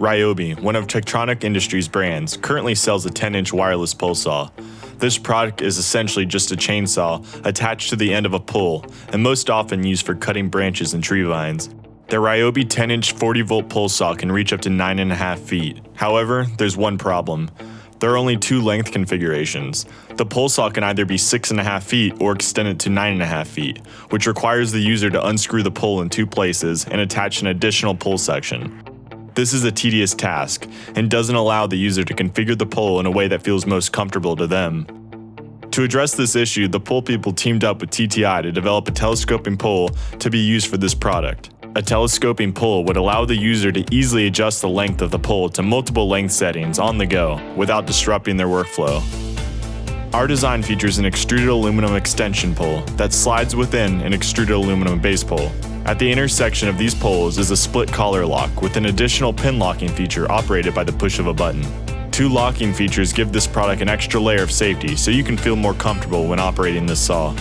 Ryobi, one of Tektronix Industries' brands, currently sells a 10-inch wireless pole saw. This product is essentially just a chainsaw attached to the end of a pole, and most often used for cutting branches and tree vines. The Ryobi 10-inch 40-volt pole saw can reach up to 9.5 feet. However, there's one problem. There are only two length configurations. The pole saw can either be 6.5 feet or extended to 9.5 feet, which requires the user to unscrew the pole in two places and attach an additional pole section. This is a tedious task, and doesn't allow the user to configure the pole in a way that feels most comfortable to them. To address this issue, the pole people teamed up with TTI to develop a telescoping pole to be used for this product. A telescoping pole would allow the user to easily adjust the length of the pole to multiple length settings on the go without disrupting their workflow. Our design features an extruded aluminum extension pole that slides within an extruded aluminum base pole. At the intersection of these poles is a split collar lock with an additional pin locking feature operated by the push of a button. Two locking features give this product an extra layer of safety so you can feel more comfortable when operating this saw.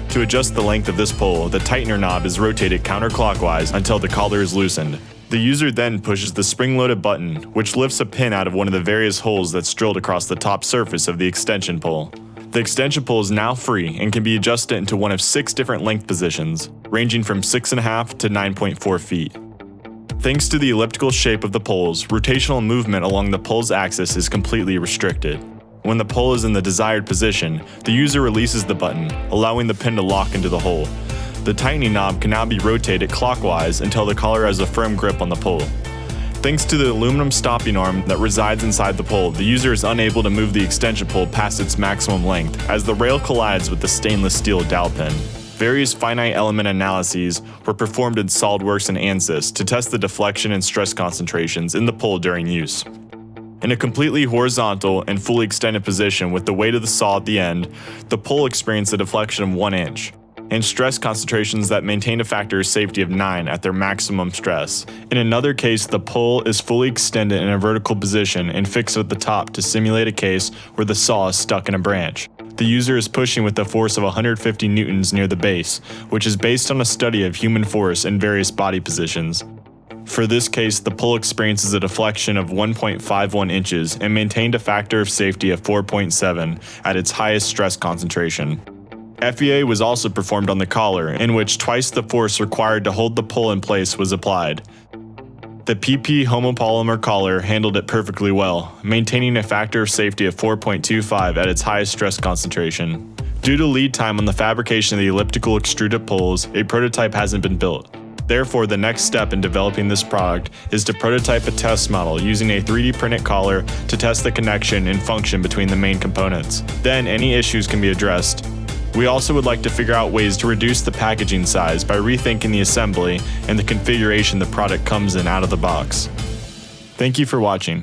To adjust the length of this pole, the tightener knob is rotated counterclockwise until the collar is loosened. The user then pushes the spring-loaded button, which lifts a pin out of one of the various holes that's drilled across the top surface of the extension pole. The extension pole is now free and can be adjusted into one of 6 different length positions, ranging from 6.5 to 9.4 feet. Thanks to the elliptical shape of the poles, rotational movement along the pole's axis is completely restricted. When the pole is in the desired position, the user releases the button, allowing the pin to lock into the hole. The tightening knob can now be rotated clockwise until the collar has a firm grip on the pole. Thanks to the aluminum stopping arm that resides inside the pole, the user is unable to move the extension pole past its maximum length as the rail collides with the stainless steel dowel pin. Various finite element analyses were performed in SOLIDWORKS and ANSYS to test the deflection and stress concentrations in the pole during use. In a completely horizontal and fully extended position with the weight of the saw at the end, the pole experienced a deflection of 1 inch, and stress concentrations that maintained a factor of safety of 9 at their maximum stress. In another case, the pole is fully extended in a vertical position and fixed at the top to simulate a case where the saw is stuck in a branch. The user is pushing with a force of 150 newtons near the base, which is based on a study of human force in various body positions. For this case, the pole experiences a deflection of 1.51 inches and maintained a factor of safety of 4.7 at its highest stress concentration. FEA was also performed on the collar, in which twice the force required to hold the pole in place was applied. The PP homopolymer collar handled it perfectly well, maintaining a factor of safety of 4.25 at its highest stress concentration. Due to lead time on the fabrication of the elliptical extruded poles, a prototype hasn't been built. Therefore, the next step in developing this product is to prototype a test model using a 3D printed collar to test the connection and function between the main components. Then any issues can be addressed. We also would like to figure out ways to reduce the packaging size by rethinking the assembly and the configuration the product comes in out of the box. Thank you for watching.